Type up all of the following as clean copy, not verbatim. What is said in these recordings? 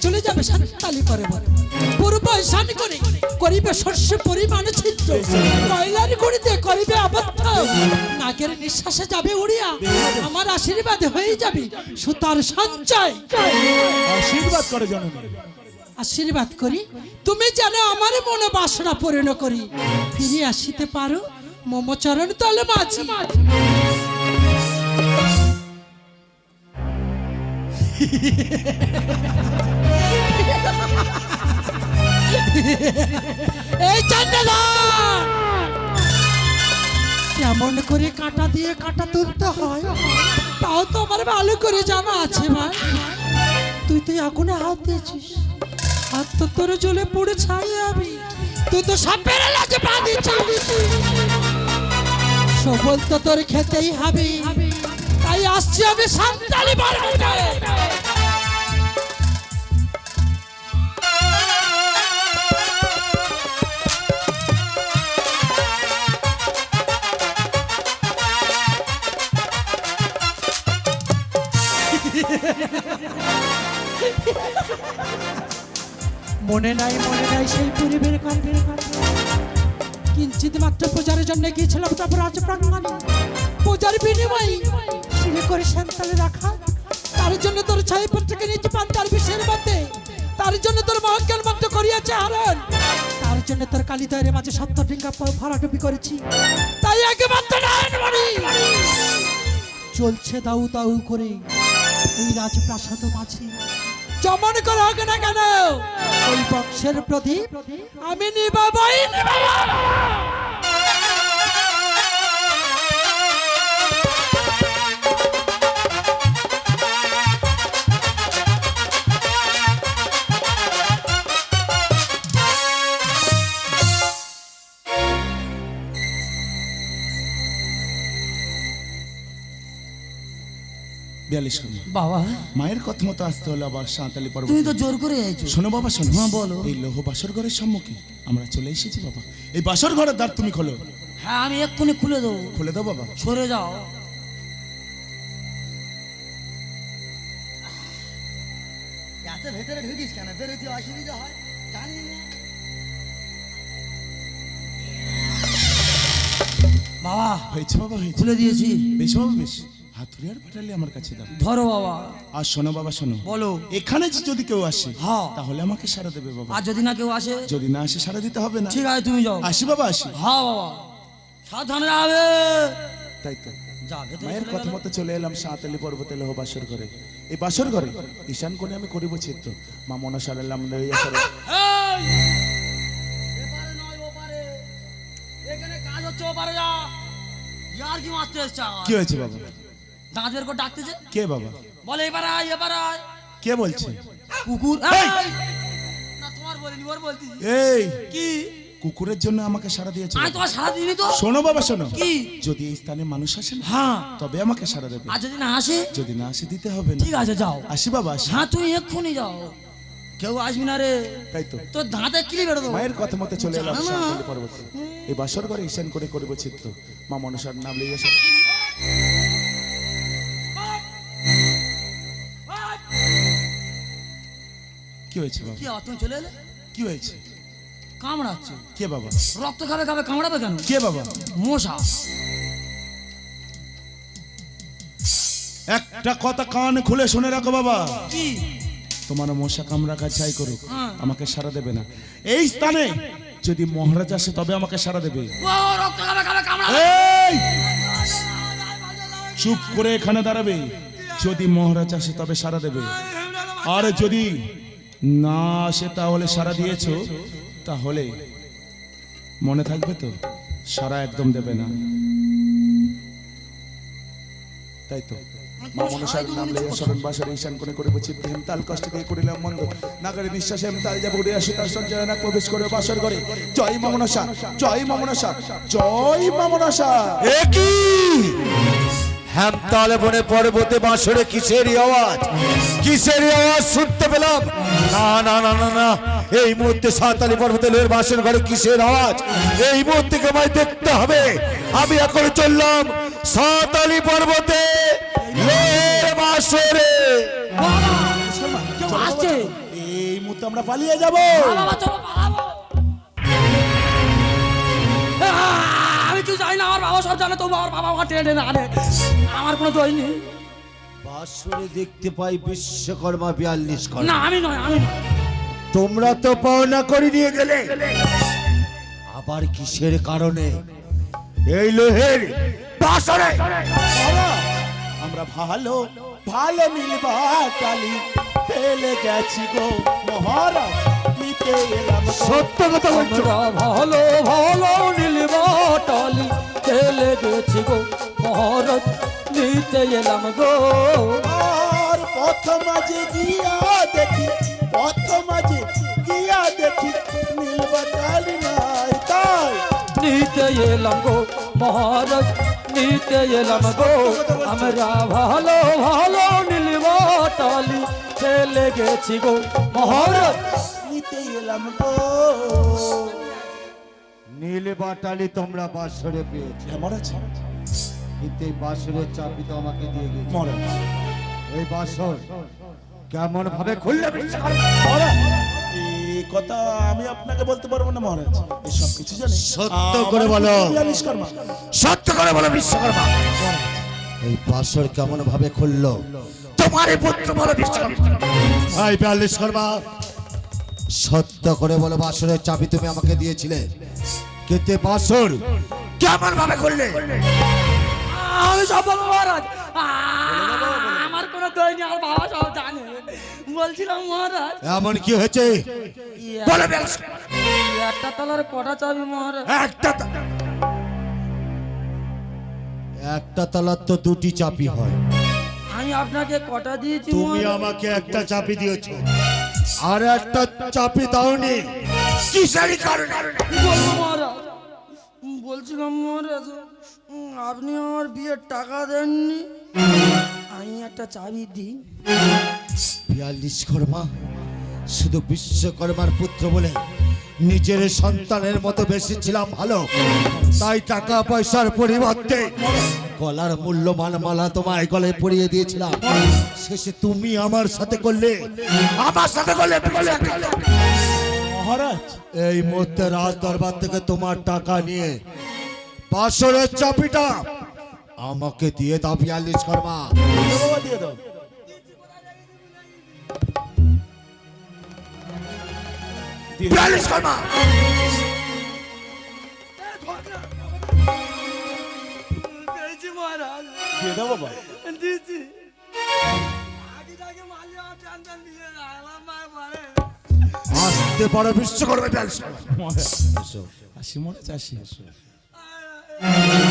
চলে যাবে সান্তালি পর্বত, পূর্ব ঈশান করে করিবে শস্য পরিমাণ ছিদ্র, কয়লার গুড়িতে করিবে আবদ্ধ, নাগের নিঃশ্বাসে যাবে উড়িয়া, আমার আশীর্বাদ হয়ে যাবে সুতার সঞ্চয়। আশীর্বাদ করে জননী। আশীর্বাদ করি তুমি যেন আমার মনে বাসনা পূর্ণ করি ফিরে আসিতে পারো মম চরণ তলে মাঝি। এই চন্ডালা কেমন করে কাঁটা দিয়ে কাঁটা তুলতে হয় তাও তো আমার ভালো করে জানা আছে ভাই। তুই তো এখনো হাত দিয়েছিস, হাত তো তোর জ্বলে পুড়ে ছাই আমি, তুই তো সাপের লাজে পা দিচ্ছিস। সবল তো তোর খেতেই হবে, তাই আসছি আমি সান্তালি পর্বতে। মনে নাই সেই পরিবের কাণ্ডের কিঞ্চিত মাত্র পূজার জন্য গিয়েছিলাম, তারপর আজ প্রাঙ্গণে পূজার বিনিময়ে সিঁড়ি করে সান্তালে রাখা, তার জন্য তোর ছয় পত্রকে নিচে পান্তার বিষের মধ্যে, তার জন্য তোর মহজ্ঞান মন্ত্র করিয়াছে হারণ, তার জন্য তোর কালিদয়ের মাঝে 70 ডিঙ্গা ভরাডুবি করেছি, তাই আগে মাত্র নারায়ণমণি চলছে দাউ দাউ করে এই রাজপ্রাসাদ মাঝে। যেমন করে হোক না কেন ওই বংশের প্রদীপ আমি নিবাবই নিবাব। বাবা মায়ের কথা মতো আসতে হলো আবার সাঁতালি পর্বত। তুমি তো জোর করে আইছো। শোনো বাবা শোনো। হ্যাঁ বলো। এই লৌহ বাসর ঘরের সম্মুখে আমরা চলে এসেছি বাবা, এই বাসর ঘরের দ্বার তুমি খোলো। হ্যাঁ আমি এক্ষুনি খুলে দেবো। খুলে দাও বাবা। সরে যাও। এত ভেতরে ঢুকিস কেন? বেরোতে অসুবিধা হয় জানি না। বাবা হয়েছে বাবা হয়েছে। খুলে দিয়েছি। বেশ বাবা বেশ, হাতুড়ি আর ফাটালি আমার কাছে দাও। ধরো বাবা। আর শোনো বাবা শোনো। বলো। এখানে যদি কেউ আসে হ্যাঁ তাহলে আমাকে সাড়া দেবে বাবা। আর যদি না কেউ আসে? যদি না আসে সাড়া দিতে হবে না। ঠিক আছে তুমি যাও। আসি বাবা আসি। হ্যাঁ বাবা সাবধানে যাবে। তাই তো যা ভেতরে মায়ের চলে কথা গেলো। মতো চলে এলাম সাঁতালি পর্বতে লৌহ বাসর ঘরে। এই বাসর ঘরে ঈশান কোণে আমি করিব চিত্র, মা মনসার এলাম লইয়া সরে। এই! এপারে নয় ওপারে। এখানে কাজ হচ্ছে ওপারে যা। ইয়ার কি মারতে এসছে? কি হয়েছে বাবা? দাঁত বের করে ডাকতেছে। কে বাবা? বলে এবার আয় এবার আয়। কে বলছে? কুকুর। এই! না তোমার বলিনি, ওর বলতেছি। এই কি? কুকুরের জন্য আমাকে সাড়া দিয়েছে। আমি তোমার সারা দিবি তো। শোনো বাবা শোনো। কি? যদি এই স্থানে মানুষ আসে না হ্যাঁ তবে আমাকে সাড়া দেবে, আর যদি না আসে? যদি না আসে দিতে হবে না। ঠিক আছে যাও। আসি বাবা আসি। হ্যাঁ তুমি এক্ষুনি যাও, কেউ আসবি না রে। তাই তো তোর দাঁতে কিলি বেরো দেবো। মায়ের কথা মতো চলে এলাম জানো না? সাঁতালি পর্বতে। এই বাসর ঘরে ঈশান করে করিব চিত্র, মা মনসার নাম লইয়া সব। কি হয়েছে বাবা? কি আবার তুমি চলে এলে? কি হয়েছে? কামড়াচ্ছে। কে বাবা? রক্ত খাবে খাবে, কামড়াবে কেন? কে বাবা? মশা। একটা কথা কান খুলে শুনে রাখো বাবা, কি? তোমার মশা কামড়া কাছাই করুক হ্যাঁ। আমাকে সাড়া দেবে না। এই স্থানে যদি মহারাজ আসে তবে আমাকে সাড়া দেবে। ও রক্ত খাবে খাবে, কামড়াবে। এই চুপ করে এখানে দাঁড়াবে। যদি মহারাজ আসে তবে সাড়া দেবে, আর যদি না আসে তাহলে সাড়া দিয়েছো তাহলে মনে থাকবে তো, সাড়া একদম দেবে না। তাই তো মা মনসার নাম লইয়া শরণ বাসরে ঈশান কোণে করিব চিত্ত, হেমতাল কষ্ট দিয়ে করিলাম মন্দ, নাগরে নিঃশ্বাসে হেমতাল যাব উড়ে আসে তার সঞ্চয় না প্রবেশ করে বাসর ঘরে। জয় মা মনসা, জয় মা মনসা, জয় মা মনসা। একই হেমতালে বনে পর্বতে বাঁশরে কিসের আওয়াজ, কিসের আওয়াজ শুনতে পেলাম? না না না না না, এই মুহূর্তে সাঁতালি পর্বতে লোয়ের বাঁশের ঘরে কিসের আওয়াজ? এই মুহূর্তে আমায় দেখতে হবে। আমি এখন চললাম সাঁতালি পর্বতে লোয়ের বাঁশরে। কেউ আসছে। এই মুহূর্তে আমরা পালিয়ে যাব। বাবা চলো পালাবো। আমি কি জানি না, আমার বাবা সব জানে, তবু আমার বাবা আমার টেনে না আনে, আমার কোনো দোষ নেই। বাসরে দেখতে পাই বিশ্বকর্মা 42 করে। না আমি নয়, আমি নয়। তোমরা তো পাওনা করে নিয়ে গেলে, আবার কিসের কারণে এই লোহের বাসরে? মহারাজ, আমরা ভালো ভালো নীলবা কালি ফেলে গেছি গো মহারাজ, নিতে এলাম গো। সত্য কথা বলছো? আমরা ভালো ভালো নীলবাটালি খেলে গেছি গো মহারাজ, নিতে এলাম গো। আর পথ মাঝে গিয়া দেখি, পথ মাঝে গিয়া দেখি নীলবা কালি নাই, তাই নিতে এলাম গো মহারাজ, নিতে এলাম গো। আমরা ভালো ভালো নীলবাটালি খেলে গেছি গো মহারাজ। নিতে এলাম গো। নীল বাটালি তোমরা বাসরে পেয়েছো, হ্যাঁ মহারাজ, কিন্তু এই বাসরের চাবি তো আমাকে দিয়ে গেছে। মহারাজ, এই বাসর কেমন ভাবে খুললে বিশ্বকর্মা? মহারাজ, এই কথা আমি আপনাকে বলতে পারবো না মহারাজ, এই সব কিছু জানি সত্য করে বলো। বিশ্বকর্মা। সত্য করে বলো বিশ্বকর্মা, এই বাসর কেমন ভাবে খুললো? তোমার এই পুত্র বলো বিশ্বকর্মা। ভাই 42 কর্মা, সত্য করে বলো, বাসরের চাবি তুমি আমাকে দিয়েছিলে, কিন্তু এই বাসর কেমন ভাবে খুললে? আমি সব বলবো মহারাজ, আমার কোনো দোষ নেই, আমার বাবা সব জানে। বলছিলাম মহারাজ, এমন কি হয়েছে বলো বিশ্বকর্মা। একটা তলার কটা চাবি মহারাজ? একটা তলার তো দুটি চাবি হয়, আমি আপনাকে কটা দিয়েছি তুমি মহারাজ? আমাকে একটা চাবি দিয়েছো, আর একটা চাবি দাওনি, কিসের কারণে? কি বলবো মহারাজ? বলছিলাম মহারাজ, আপনি আমার বিয়ের টাকা দেননি, আমি একটা চাবি দিই। 42 কর্মা, শুধু বিশ্বকর্মার পুত্র বলে নিজের সন্তানের মতো বেশি ছিলাম ভালো, তাই টাকা পয়সার পরিবর্তে গলার মূল্যবান মালা তোমায় গলায় পরিয়ে দিয়েছিলাম। শেষে তুমি আমার সাথে করলে, আমার সাথে করলে। মহারাজ, এই মুহূর্তে রাজ দরবার থেকে তোমার টাকা নিয়ে বাসরের চাবিটা আমাকে দিয়ে দাও 42 কর্মা। বাবা দিয়ে দাও। দিয়ে দাও। 42 কর্মা, পেয়েছি মহারাজ, দিয়ে দাও বাবা। দিয়েছি। আগেটাকে মারলে আমার টেনশন দিয়ে না, আমার মা মারে। আসতে পারো বিশ্বকর্মা 42 কর্মা। মহারাজ, আসি মহারাজ, আসি।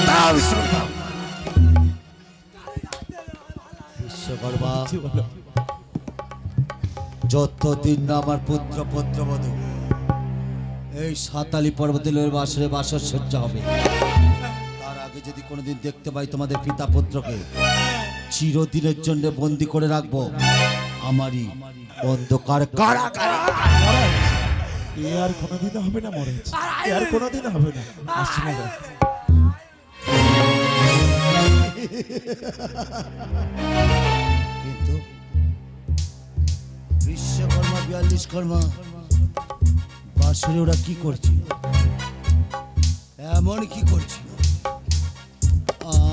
দাও বিশ্বকর্মা। বিশ্বকর্মা, কি বলো? যতদিন না আমার পুত্র পুত্রবধূ এই সাতালি পর্বতের বাসরে বাসর সজ্জা হবে, তার আগে যদি কোনোদিন দেখতে পাই তোমাদের পিতা পুত্রকে, চিরদিনের জন্য বন্দি করে রাখবো আমারই অন্ধকার কারাগারে। এ আর কোনোদিন হবে না মহারাজ, এ আর কোনোদিন হবে না। আসি মহারাজ। কিন্তু বিশ্বকর্মা 42 কর্মা বাসরে ওরা কি করছিল, এমন কি করছিল?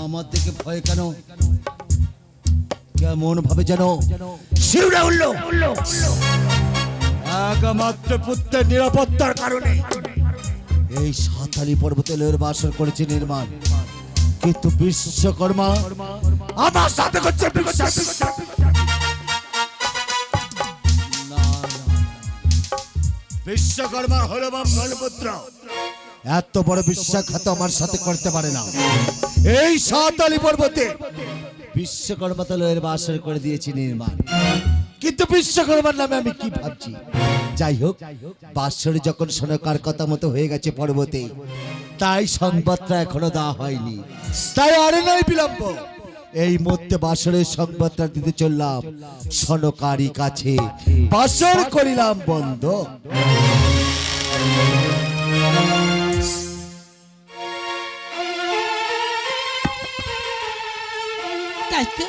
আমার থেকে ভয় কেন, কেমন ভাবে যেন শিউরে উঠলো, একমাত্র পুত্রের নিরাপত্তার কারণে এই সাতালি পর্বতের বাসর করেছে নির্মাণ, কিন্তু বিশ্বকর্মা আমার সাথে করছে বিশ্বাস। না, বিশ্বকর্মা হলো মঙ্গল পুত্র, এত বড় বিশ্বাসঘাত আমার সাথে করতে পারে না। এই সাতালি পর্বতে বিশ্বকর্মা তলের বাসর করে দিয়েছি নির্মাণ, কিন্তু বিশ্বকর্মার নামে আমি কি ভাবছি? যাই হোক, বাসরে যখন শোনকার কথা মতো হয়ে গেছে পর্বতে, তাই সংবাদটা এখনো দেওয়া হয়নি, তাই আরে নয় বিলম্ব এই মধ্যে বাসরের সংবাদটা দিতে চললাম সনকারী কাছে, বাসর করিলাম বন্ধ। তাই তো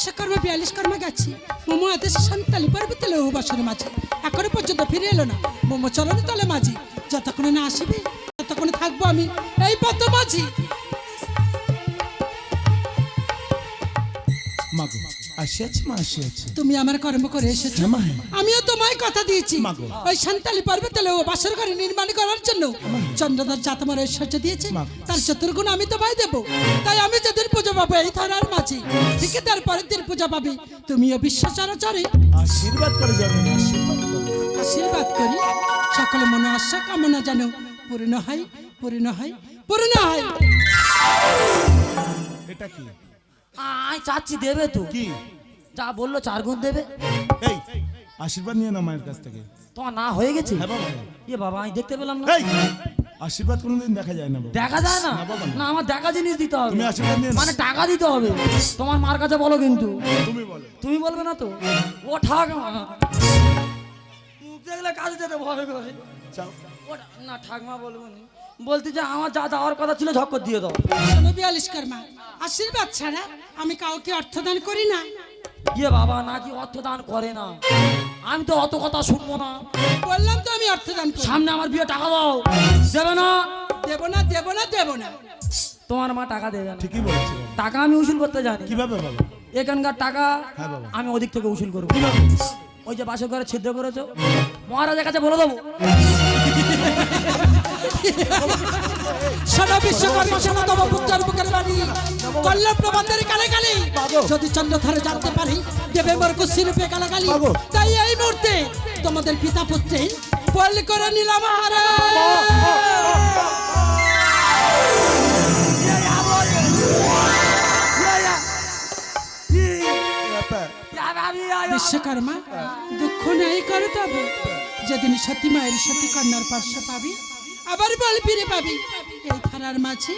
বিশ্বকর্মা 42 কর্মা গেছি মোমো আদেশে সান্তালি পর্বতে লৌহ বাসনের মাঝে এখনো পর্যন্ত ফিরে এলো না। মোমো চরণে তলে মাঝি, যতক্ষণ না আসবে ততক্ষণ থাকবো আমি এই পথ মাঝি। মাগো আসিয়াছি, মা আসিয়াছি। তুমি আমার কর্ম করে এসেছো, হ্যাঁ, মা। আমিও তোমায় কথা দিয়েছি মাগো। ওই সান্তালি পর্বতে লৌহ বাসর ঘরে নির্মাণ করার জন্য চন্দ্রধর যা তোমার ঐশ্বর্য দিয়েছে মাগো। তার চতুর্গুণ আমি তোমায় দেবো। তাই আমি যেদিন পুজো পাবো এই ধরার মাঝি, ঠিক তার পরের দিন পূজা পাবে তুমিও বিশ্ব চরাচরে। আশীর্বাদ করে যাবেন, আশীর্বাদ করে। আশীর্বাদ করি সকল মনে আশা কামনা যেন পূর্ণ হয়, পূর্ণ হয়, পূর্ণ হয়। এটা কি? আমি চাচ্ছি দেবে তো, কি? যা বললো 4 গুণ দেবে। এই আশীর্বাদ নিয়ে না মায়ের কাছ থেকে। তোমার না হয়ে গেছে? হ্যাঁ বাবা। এ বাবা আমি দেখতে পেলাম না। এই আশীর্বাদ কোনোদিন দেখা যায় না বাবা। দেখা যায় না? না বাবা, না। না আমার দেখা জিনিস দিতে হবে। তুমি আশীর্বাদ নিয়ে নাও। মানে টাকা দিতে হবে। তোমার মার কাছে বলো কিন্তু। তুমি বলো। তুমি বলবে না তো? ও ঠাক মুখ দেখলে কাজে যেতে ভয় করে। চাও। না ঠাকমা বলবো না, বলতে যে আমার যা দেওয়ার কথা ছিল ঝক্কর দিয়ে দাও। শোনো 42 কর্মা, আশীর্বাদ ছাড়া আমি কাউকে অর্থদান করি না। ইয়ে বাবা নাকি অর্থদান করে না? আমি তো অত কথা শুনবো না। বললাম তো আমি অর্থদান করি। সামনে আমার বিয়ে টাকা দাও। দেবে না? দেব না, দেব না, দেব না। তোমার মা টাকা দেবে না। ঠিকই বলেছি বাবা। টাকা আমি উসুল করতে জানি। কিভাবে বাবা? এখানকার টাকা হ্যাঁ বাবা। আমি ওদিক থেকে উসুল করবো। কিভাবে? ওই যে বাসর ঘরে ছিদ্র করেছো, মহারাজের কাছে বলে দেবো। শোনো বিশ্বকর্মা, শোনো তব পুত্রের বুকের বাণী, কল্যাণ প্রবন্ধের কালে কালে যদি চন্দ্রধরে জানতে পারি দেবে মোর কুশি রূপে গালাগালি। মাগো। তাই এই মুহূর্তে তোমাদের পিতা পুত্রে বল করে নিলাম হারে। বিশ্বকর্মা দুঃখ নেই করে তবে যেদিন সতী মায়ের সতী কন্যার পার্শ্ব পাবি আবার বল ফিরে পাবি এই থানার মাঝে।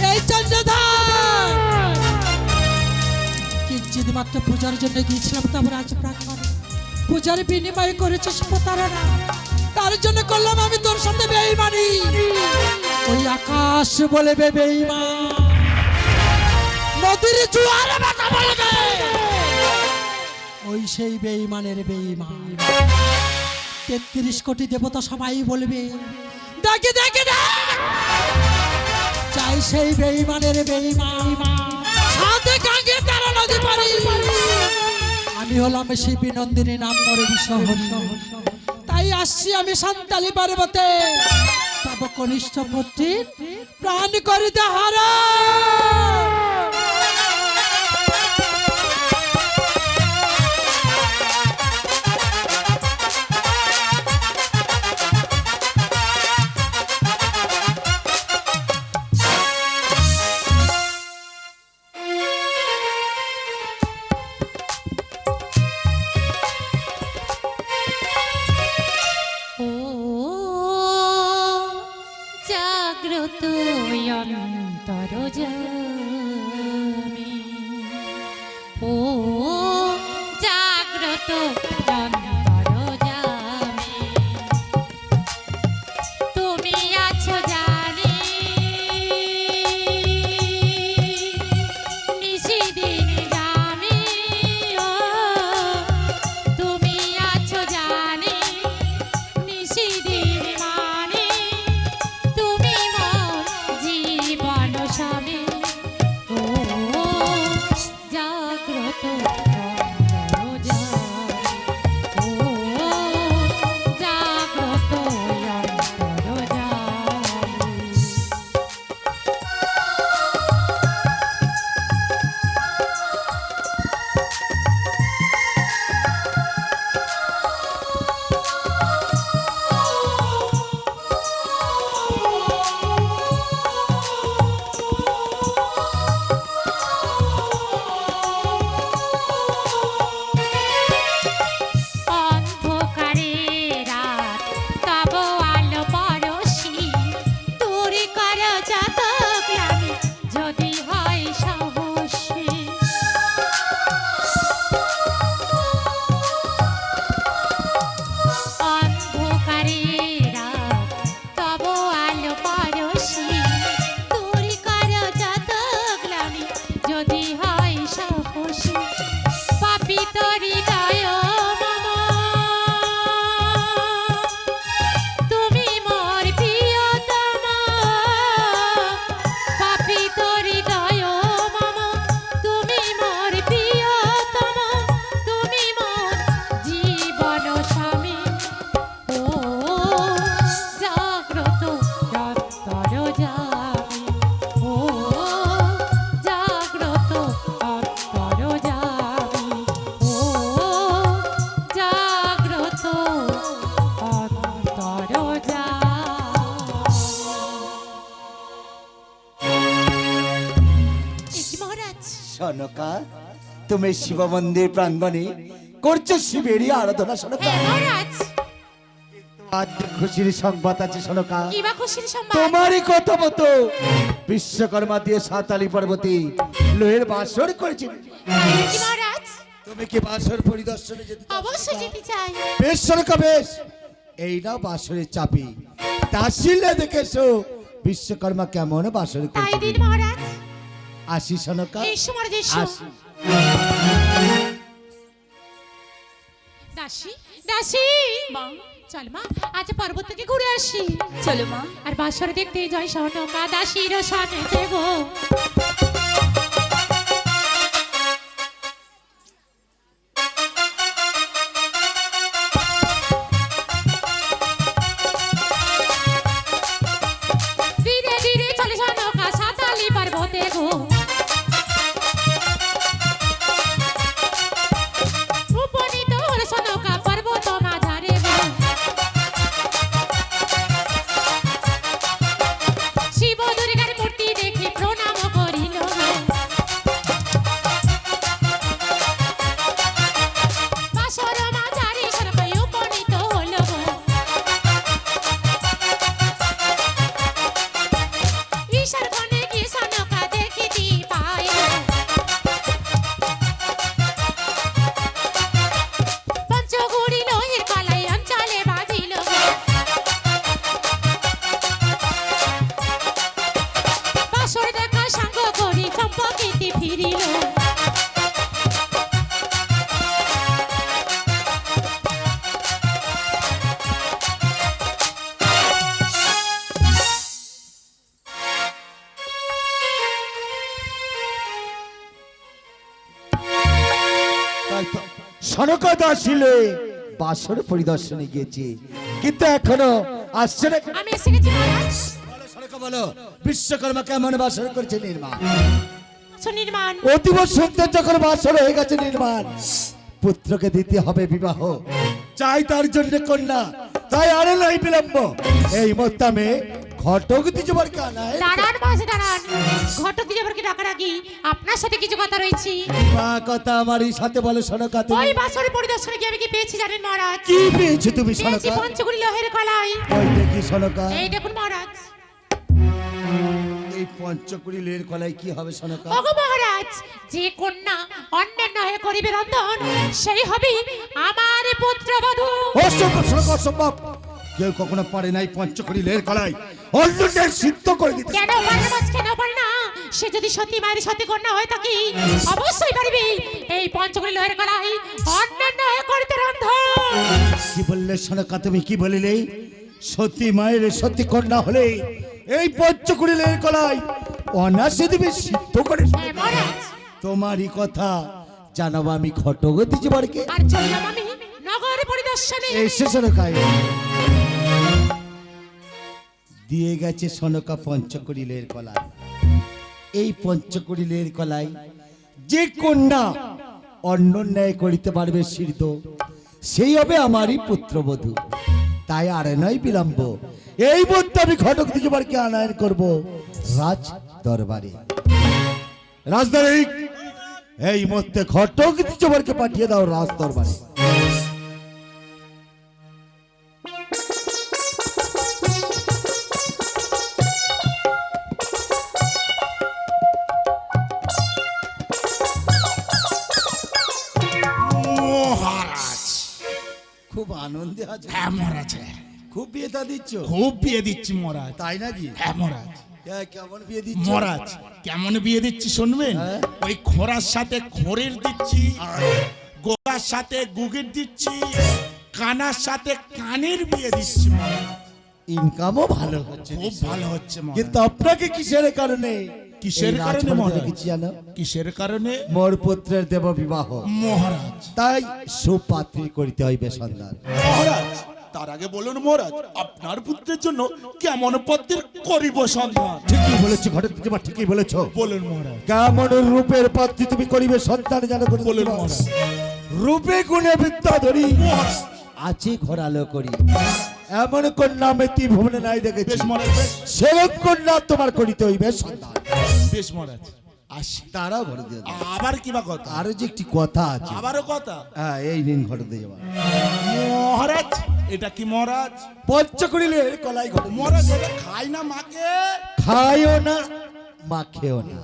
এই চন্দ্রধর কিঞ্চিত মাত্র পূজার জন্য গিয়েছিলাম, তারপর আজ প্রাঙ্গণে পূজার বিনিময় করেছিস প্রতারণা, তার জন্য করলাম আমি তোর সাথে বেঈমানি। ওই আকাশ বলবে বেঈমান, নদীর জোয়ারে বাঁকা বলবে ওই সেই বেঈমানের বেঈমান। 33 কোটি দেবতা সবাই বলবে দেখে দেখে চাই সেই বেঈমানের বেঈমান, সাথে গাঙ্গে তারা নদী পারি। আমি হলাম সেই বিনন্দিনী নাম মরে বিশ্বহরি, তাই আসছি আমি সান্তালি পর্বতে তব কনিষ্ঠ পুত্রীর প্রাণ করিতে হারা। জাগ্রত অন্তর জামি, ও জাগ্রত অন্তর জামি, তুমি আছো জানি নিশিদিন জামি, ও তুমি আছো জানি নিশিদিন মানে, তুমি মোর জীবন স্বামী, ও জাগ্রত অন্তর জামি, ও জাগ্রত অন্তর জামি। সনকা তুমি শিব মন্দির প্রাঙ্গণে করছো শিবেরই আরাধনা সনকা। হ্যাঁ মহারাজ। আজ খুশির সংবাদ আছে সনকা। কি বা খুশির সংবাদ? তোমারই কথা মতো বিশ্বকর্মা দিয়ে সাতালি পর্বতী লোহের বাসর করেছিল। তাই নাকি মহারাজ? তুমি কি বাসর পরিদর্শনে যেতে চাও? অবশ্যই যেতে চাই। বেশ সনকা বেশ, এই না বাসরের চাবি, তাসিলে দেখেছো বিশ্বকর্মা কেমন বাসর তাই করেছিল। দিন মহারাজ। আসি সনকা, এসো মহারাজ এসো। আসি। দাসী দাসী চল মা আজ পর্বত থেকে ঘুরে আসি। চলো মা। আর বাসর দেখতে জয় সনকা দাসীর সানে দেব। ধীরে ধীরে চলে সনকা সাতালি পর্বতে গো। উপনীত হলো সনকা পর্বত মাঝারে গো। শিব দুর্গার মূর্তি দেখে প্রণাম করিল গো। বাসর মাঝারে সনকা উপনীত হলো গো। ঈশার কোণে গিয়ে সনকা দেখিতে পাইল। পঞ্চগুড়ি লোহের কলাই অঞ্চলে বাঁধিল গো। বাসর দেখা সাঙ্গ করি চম্পকিতে ফিরিল। তাই তো সনকা দাসিলে বাসর পরিদর্শনে গিয়েছে, কিন্তু এখনো আসছে না। আমি এসে গেছি মহারাজ। বলো সনকা বলো, বিশ্বকর্মা কেমন বাসর করেছে নির্মাণ? সুনির্মাণ অতীব সুন্দর যখন বাসর হয়ে গেছে নির্মাণ, পুত্রকে দিতে হবে বিবাহ, চাই তার জন্য কন্যা, তাই আরে নাই বিলম্ব। এই মোত্তামে ঘটক দিজবার কানায় দাঁড়ান মাঝে দাঁড়ান। ঘটক দিজবরকে ডাকার আগে আপনার সাথে কিছু কথা রয়েছে। মা কথা আমারই সাথে বলো সনকা। তুমি ওই বাসরে পরিদর্শনে গিয়ে আমি কি পেয়েছি জানেন মহারাজ? কি পেয়েছো তুমি পেয়েছি সনকা? পঞ্চগুড়ি লোহের কলাই। ওই দেখি সনকা, এই দেখুন মহারাজ। এই পঞ্চকুড়ি লের কলাই কি হবে সনকা? ওগো মহারাজ, যে কন্যা অন্যের নহে করিবে রন্ধন, সেই হবে আমার পুত্রবধূ। অসম্ভব সনকা, অসম্ভব। কেউ কখনো পারে নাই পঞ্চকুড়ি লের কলাই অন্যদের সিদ্ধ করে দিতে। কেন পারে না মাছ, কেন পারে না? সে যদি সতী মায়ের সতী কন্যা হয়ে থাকে অবশ্যই পারবে এই পঞ্চগুড়ি লোহের কলাই অন্যের নহে করিতে রন্ধন। কি বললে সনকা, তুমি কি বলিলে? সতী মায়ের সতী কন্যা হলে এই পঞ্চকুড়ি লের কলাই অনাসে দিবে সিদ্ধ করে। হ্যাঁ মহারাজ। তোমারই কথা জানাবো আমি ঘটক দিজবারকে। আর চললাম আমি নগর পরিদর্শনে। এসে সনকায় দিয়ে গেছে সনকা পঞ্চকুড়ি লের কলাই। এই পঞ্চকুড়ি লের কলাই যে কন্যা অন্য ন্যায় করিতে পারবে সিদ্ধ, সেই হবে আমারই পুত্রবধূ। তাই আর নয় বিলম্ব, এই মধ্যে আমি ঘটক দিজবারকে আনয়ন করব রাজ দরবারে। রাজদরবারে এই মধ্যে ঘটক দিজবারকে পাঠিয়ে দাও রাজ দরবারে। মহারাজ খুব আনন্দে আছে, হ্যাঁ মহারাজ, খুব বিয়েটা দিচ্ছ। খুব বিয়ে দিচ্ছি মহারাজ। তাই নাকি? হ্যাঁ মহারাজ। কেমন বিয়ে দিচ্ছ মহারাজ কেমন বিয়ে দিচ্ছি শুনবেন? হ্যাঁ। ওই খোঁড়ার সাথে খোঁড়ের দিচ্ছি, গোগার সাথে গুগের দিচ্ছি, কানার সাথে কানের বিয়ে দিচ্ছি মহারাজ। ইনকামও ভালো হচ্ছে, খুব ভালো হচ্ছে মহারাজ। কিন্তু আপনাকে কিসের কারণে? কিসের এই কারণে রাজবাড়িতে মহারাজ? রেখেছি জানো? কিসের কারণে মোর পুত্রের দেব বিবাহ, মহারাজ? তাই সুপাত্রী করিতে হইবে সন্ধান। মহারাজ তার আগে বলুন মহারাজ, আপনার পুত্রের জন্য কেমন পত্রের করিব সন্ধান? ঠিকই বলেছো ঘটক দিজবা, ঠিকই বলেছো। বলুন মহারাজ, কেমন রূপের পাত্রী তুমি করিবে সন্তান জানো? করে বলুন দিবা। মহারাজ। রূপে গুণে বিদ্যাধরী মহারাজ আছে ঘোরালো করি, এমন কন্যা আমি ভুবনে নাই দেখেছি। বেশ মহারাজ, বেশ সেরকম কন্যা তোমার করিতে হইবে সন্তান। বেশ মহারাজ। আসি। তারাও ঘরে দিয়ে দাও। আবার কি বা কথা? আরো যে একটি কথা আছে। আবারও কথা? হ্যাঁ, এই দিন ঘরে দিয়ে যাবা। মহারাজ, এটা কি মহারাজ? পঞ্চকুড়িলের কলাই ঘরে মহারাজ এটা খাই না মাকে। খাইও না, মাখেও না।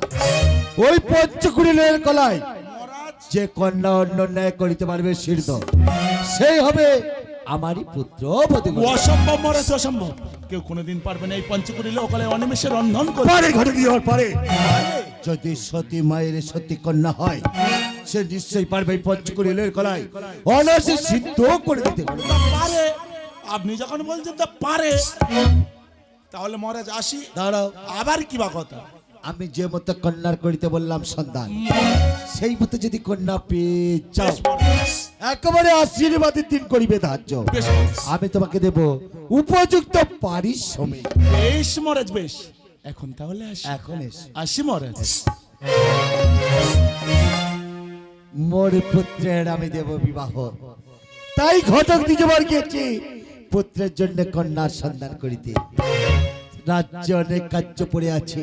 ওই পঞ্চকুড়িলের কলাই মহারাজ যে কন্যা অন্য ন্যায় করিতে পারবে সিদ্ধ, সেই হবে আমারই পুত্র বধূ। অসম্ভব মহারাজ, অসম্ভব। কেউ কোনোদিন পারবে না এই পঞ্চকুড়ি লোকালে অনিমেষে রন্ধন করে। পারে ঘরে দিয়ে পারে। যদি সতী মায়ের সতী কন্যা হয়, সে নিশ্চয়ই পারবে এই পঞ্চকুড়িলের কলাই অনায়াসে সিদ্ধ করে দিতে পারবে। পারে, আপনি যখন বলছেন তা পারে, তাহলে মহারাজ আসি। দাঁড়াও, আবার কি বা কথা? আমি যে মতো কন্যার করিতে বললাম সন্ধান, সেই মতো যদি কন্যা পেয়ে যাও, একেবারে আশীর্বাদের দিন করিবে ধার্য। বেশ আমি তোমাকে দেব উপযুক্ত পারিশ্রমিক। বেশ মহারাজ, বেশ। এখন তাহলে আসি। এখন এস আসি মহারাজ। মোর পুত্রের আমি দেব বিবাহ, তাই ঘটক দ্বিজবার গিয়েছি পুত্রের জন্য কন্যার সন্ধান করিতে। রাজ্যে অনেক কার্য পড়ে আছে,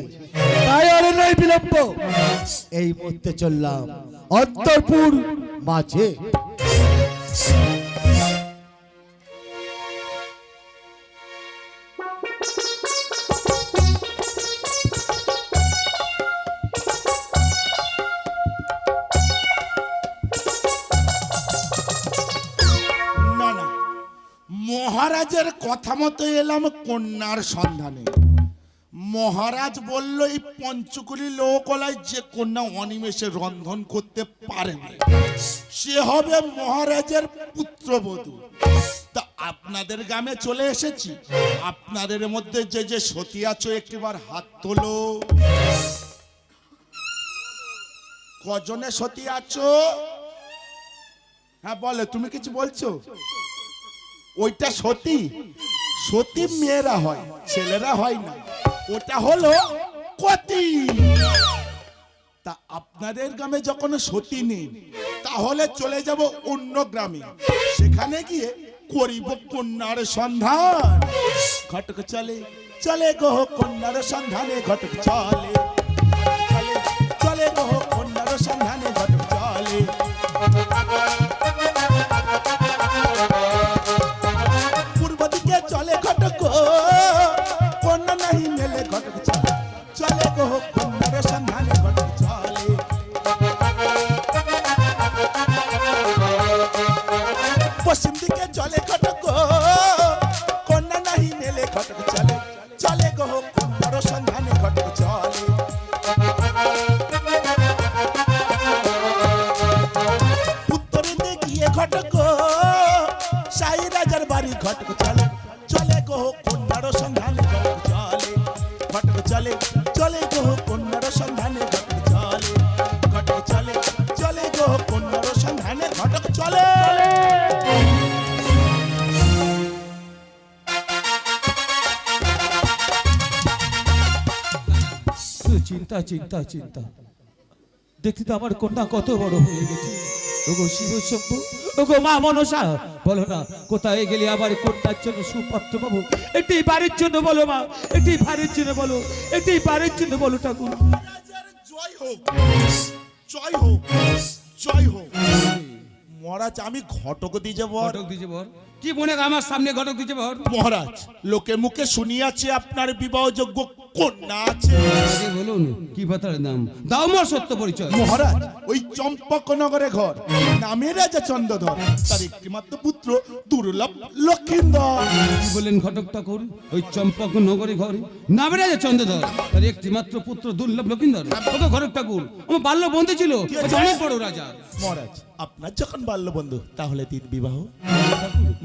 তাই আর নয় বিলম্ব। এই মুহূর্তে চললাম অন্তরপুর মাঝে। না না, মহারাজের কথা মতো এলাম কন্যার সন্ধানে। মহারাজ বলল এই পঞ্চকুলি লোকলায় যে কন্যা অনিমেষে রন্ধন করতে পারে না, সে হবে মহারাজের পুত্রবধূ। তা আপনাদের গ্রামে চলে এসেছি। আপনাদের মধ্যে যে যে সতী আছো একটিবার হাত তোলো। কজনে সতী আছো? হ্যাঁ বলে, তুমি কিছু বলছো? ওইটা সতী? সতী মেয়েরা হয়, ছেলেরা হয় না। ওটা হলো কতি। তা আপনাদের গ্রামে যখন সতী নেই, তাহলে চলে যাব অন্য গ্রামে। সেখানে গিয়ে করিব কন্যার সন্ধান। ঘটক চলে চলে গো কন্যার সন্ধানে, ঘটক চলে চলে চলে গো কন্যার সন্ধানে, ঘটক চলে। পূর্ব দিকে চলে ঘটক, কন্যা নাহি মেলে, ঘটক চলে চলে গো কন্যার সন্ধানে, ঘটক চলে। পশ্চিম দিকে চলে ঘটক, কন্যা নাহি মেলে, ঘটক চলে চলে গো কন্যার সন্ধানে, ঘটক চলে। উত্তর দিকে গিয়ে ঘটক, সাই রাজার বাড়ি, ঘটক চলে চলে গো কন্যার সন্ধানে, ঘটক চলে। ঘটক চলে চলে গো কন্যার সন্ধানে, ঘটক চলে। ঘটক চলে চলে গো কন্যার সন্ধানে, ঘটক চলে। চিন্তা চিন্তা চিন্তা, দেখতে তো আমার কন্যা কত বড় হয়ে গেছে। ওগো শিব শম্ভু, ওগো মা মনসা, বলো না কোথায় গেলে আমার কন্যার জন্য সুপাত্র পাবো? একটি বাড়ির জন্য বলো মা, একটি বাড়ির জন্য বলো, একটি বাড়ির জন্য বলো ঠাকুর। মহারাজের জয় হোক, জয় হোক, জয় হোক। মহারাজ আমি ঘটক দিয়ে যাব। ঘটক দিছে বর, কি মনে আমার সামনে ঘটক দিছে বর? মহারাজ লোকে মুখে শুনিয়াছে আপনার বিবাহযোগ্য কন্যা আছে। আগে বলুন কি বাতার নাম, দাও মোর সত্য পরিচয়। মহারাজ ওই চম্পকনগরে ঘর, নামে রাজা চন্দ্রধর, তার একটিমাত্র পুত্র দুর্লভ লক্ষিন্দর। কি বললেন ঘটক ঠাকুর? ওই চম্পক নগরে ঘরে নামে রাজা চন্দ্রধর, তার একটি মাত্র পুত্র দুর্লভ লক্ষিন্দর। ওকে ঘটক ঠাকুর, আমার বাল্য বন্ধু ছিল, ও অনেক বড় রাজা। মহারাজ আপনার যখন বাল্য বন্ধু, তাহলে তিন বিবাহ।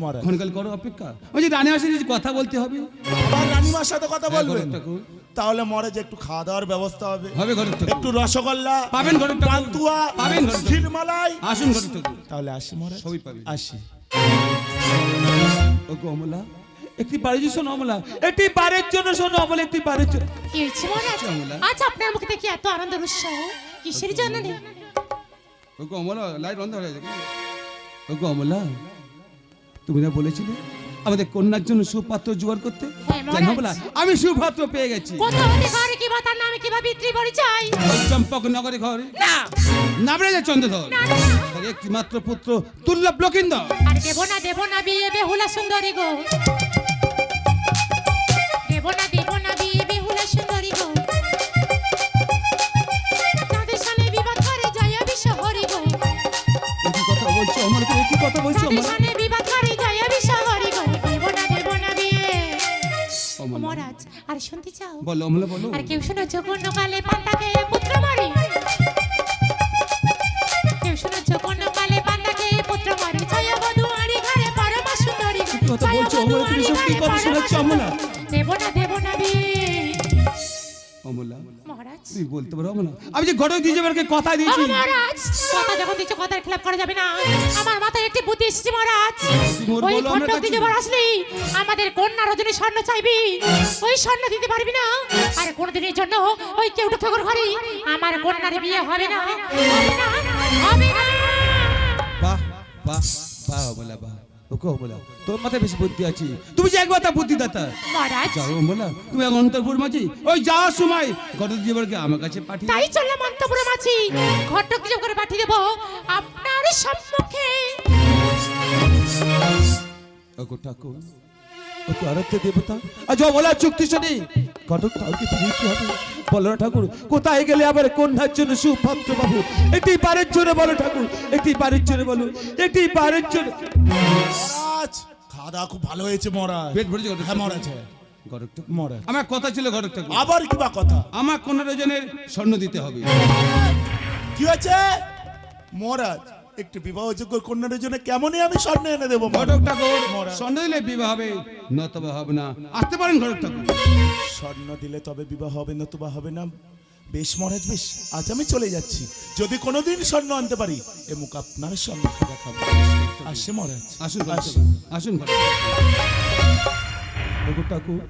মহারাজ ক্ষণকাল করো অপেক্ষা, ওই যে রানী আসে কথা বলতে হবে। আবার রানীমার সাথে কথা বলবেন? ঘটক ঠাকুর, তাহলে মহারাজ একটু খাওয়া দাওয়ার ব্যবস্থা হবে। হবে ঘটক ঠাকুর, একটু রসগোল্লা পাবেন ঘটক ঠাকুর, পান্তুয়া পাবেন ঘটক ঠাকুর। ক্ষীরমালাই। আসুন ঘটক ঠাকুর, তাহলে আসি মহারাজ, সবই পাবেন। আসি। ও গো অমলা, একটি বাড়ির জন্য শোনো অমলা, একটি বাড়ির জন্য শোনো অমলা, একটি বাড়ির জন্য। কি হয়েছে মহারাজ? আজ আপনার মুখে দেখি এত আনন্দ উৎসাহ, কিসের জন্য রে? ও গো অমলা, লাইট বন্ধ হয়ে যাবে। ও গো অমলা, তুমি না বলেছিলে আমাদের কন্যার জন্য সুপাত্র জোগাড় করতে। হ্যাঁ, মহারাজ। জানো বলা আমি সুপাত্র পেয়ে গেছি। কোথাও ঘরে কি বা তার নামে কি বা পিতৃ পরিচয়? ওই চম্পক নগরে ঘরে না নাম রেজে চন্দ্রধর, না, না, না। তার একটি মাত্র পুত্র দুর্লভ লকিন্দর। আর দেব না বিয়ে বেহুলা সুন্দরী গো, দেব না বিয়ে বেহুলা সুন্দরী গো, তাদের সামনে বিবাদ করে যায় বিশ্বহরি গো, কি কথা বলছো আমার, তুমি কি কথা বলছো তাদের আমার? সামনে বিবাদ করে যায় বিশ্বহরি গো, দেব না বিয়ে। অমলা, মহারাজ আর শুনতে চাও? বলো অমলা বলো। আর কেউ শোনো যখন কালে পান্তাকে পুত্র মারি, কেউ শোনো যখন কালে পান্তাকে পুত্র মারি, জয় বধুয়ারি ঘরে পরমা সুন্দরী গো, কি কথা বলছো অমলা, তুমি সব কি কথা শোনাচ্ছ অমলা? দেব না বিয়ে। অমলা মহারাজ তুমি বলতে পারো অমলা, আমি যে ঘটক দিয়ে যাবার কথা দিয়েছি। মহারাজ কথা যখন দিচ্ছ কথার খেলাপ করা যাবে না। আমার মাথায় একটি বুদ্ধি এসেছে মহারাজ। মোর ওই বলো, আমরা খন্ডক কাছে- দিয়ে যাবার আসলি আমাদের কন্যা রজনী স্বর্ণ চাইবি, ওই স্বর্ণ দিতে পারবি না। আর কোনদিনের জন্য ওই কেউটো ঠাকুর ঘরে আমার কন্যার বিয়ে হবে না, হবে না, হবে না। বাহ বাহ বাহ অমলা বাহ। ওকে অমলা, তোর মাথায় বেশি বুদ্ধি আছে, তুমি যে একবার তা বুদ্ধি দাতা। মহারাজ যাও অমলা, তুমি এখন অন্তরপুর মাঝি ওই যাওয়ার সময় ঘটক দিয়ে যাবারকে আমার কাছে পাঠিয়ে তাই চললাম অন্তপুরে মাছি, ঘটক দিয়ে করে পাঠিয়ে দেবো আপনার সম্মুখে। ওগো ঠাকুর, ওগো আরাধ্য দেবতা, আজ অমলা চুক্তি শুনি ঘটক ঠাকুরকে ফিরিয়ে হবে। বলো না ঠাকুর, কোথায় গেলে আবার কন্যার জন্য সুপাত্র বাবু? একটি বারের জন্য বলো ঠাকুর, একটি বারের জন্য বলো, একটি বারের জন্য। মহারাজ খাওয়া দাওয়া খুব ভালো হয়েছে মহারাজ। পেট ভরেছে ঘটক হ্যাঁ ঠাকুর? মহারাজ, হ্যাঁ। ঘটক ঠাকুর, মহারাজ আমার কথা ছিল ঘটক ঠাকুর, আবার কি বা কথা? আমার কন্যা জনের স্বর্ণ দিতে হবে। কি হয়েছে মহারাজ? একটু বিবাহযোগ্য কন্যার জন্য কেমনই আমি স্বর্ণ এনে দেবো মহারাজ। ঘটক ঠাকুর, মহারাজ। স্বর্ণ দিলে বিবাহ হবে, নতবা হবে না। আসতে পারেন ঘটক ঠাকুর। স্বর্ণ দিলে তবে বিবাহ হবে, নতুবা হবে না। বেশ মহারাজ বেশ, আজ আমি চলে যাচ্ছি। যদি কোনোদিন স্বর্ণ আনতে পারি এ মুখ আপনার সম্মুখে দেখাবো। আসছে মহারাজ, আসুন ঘটক আসুন। ঠাকুর, আসুন ঘটক ঠাকুর। ওগো ঠাকুর,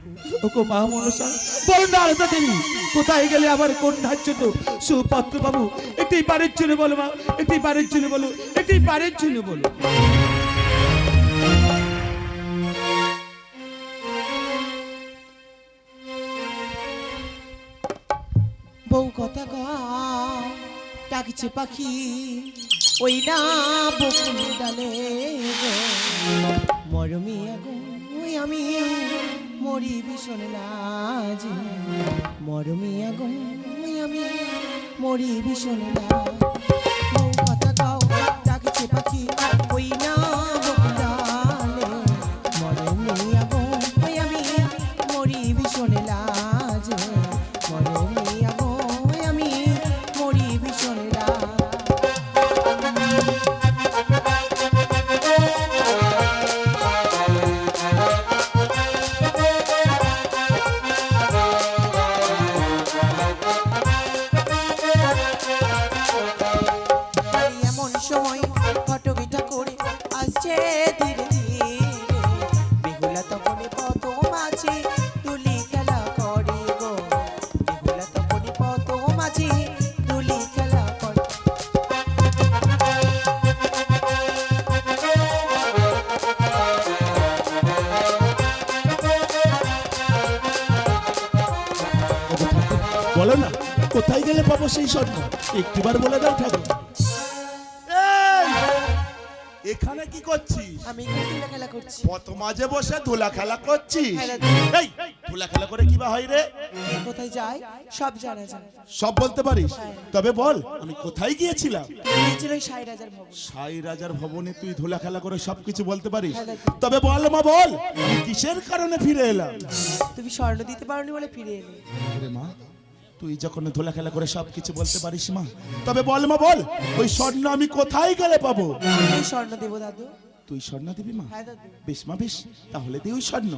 ওগো মা মনসা, বল না আলাদা দেবী, কোথায় গেলে আবার কন্যার জন্য সুপাত্র বাবু? একটি বারের জন্য বলো মা, একটি বারের জন্য বলো, একটি বারের জন্য বলো। বউ কথা গাও ডাকছে পাখি ওই না বকুল ডালে গো, মরমি আগুন ওই আমি মরি ভীষণ লাজে, মরমি আগুন ওই আমি মরি ভীষণ লাজ। বউ কথা গাও ডাকছে পাখি ওই না বকুল ডালে, মরমি আগুন ওই আমি মরি ভীষণ লাজে, মরমি আগুন ওই আমি মরি ভীষণ লাজ। এই এমন সময় ফটকি ঠাকুর আসছে ধীরে ধীরে, বেহুলা তখনই প্রথম আছে তুলি খেলা করে গো, বেহুলা তখনই প্রথম আছে তুলি খেলা করে। বলো না কোথায় গেলে পাবো সেই স্বর্ণ, একটিবার বলে দাও ঠাকুর। এই, এখানে কি করছিস? আমি এখানে তুলা খেলা করছি। কত মাঝে বসে ধুলা খেলা করছিস? খেলা। এই ধুলা খেলা করে কি বা হয় রে? কে কোথায় যায় সব জানা যায়। সব বলতে পারিস? তবে বল আমি কোথায় গিয়েছিলাম? ছিল সাই রাজার ভবন। সাই রাজার ভবনে তুই ধুলা খেলা করে সবকিছু বলতে পারিস? হ্যাঁ, তবে বল মা বল, আমি কিসের কারণে ফিরে এলাম? তুমি স্বর্ণ দিতে পারোনি বলে ফিরে এলে। রে মা, তুই যখন ধুলা খেলা করে সবকিছু বলতে পারিস মা, তবে বল মা বল, ওই স্বর্ণ আমি কোথায় গেলে পাবো? আমি স্বর্ণ দেবো দাদু। তুই স্বর্ণ দিবি মা? হ্যাঁ দাদু। বেশ মা বেশ, তাহলে দিই ওই স্বর্ণ।